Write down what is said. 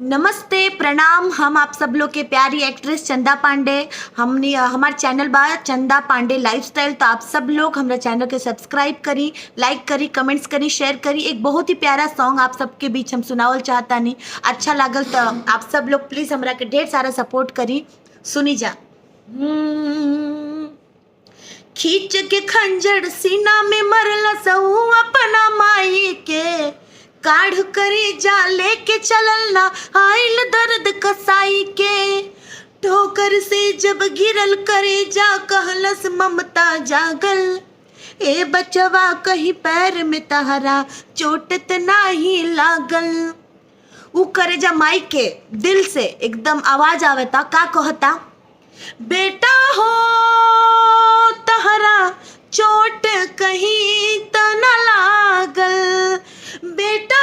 नमस्ते, प्रणाम। हम आप सब लोग के प्यारी एक्ट्रेस चंदा पांडे। हमने हमारे चैनल बा चंदा पांडे लाइफस्टाइल। तो आप सब लोग हमारे चैनल के सब्सक्राइब करी, लाइक करी, कमेंट्स करी, शेयर करी। एक बहुत ही प्यारा सॉन्ग आप सबके बीच हम सुनावल चाहता नहीं। अच्छा लागल तो आप सब लोग प्लीज़ हमरा के ढेर सारा सपोर्ट करी। सुनी जा। खींच के खंजर सीना में मरला सहू अपना माई के, काढ़ करे जा लेके चलल ना आइल दर्द कसाई के। ठोकर से जब गिरल करे जा कहलस ममता जागल, ए बचवा कहीं पैर में तहरा चोट त नाही लागल। ऊ करे जा माई के दिल से एकदम आवाज आवता, का कहता, बेटा हो तहरा चोट कहीं त न लागल, बेटा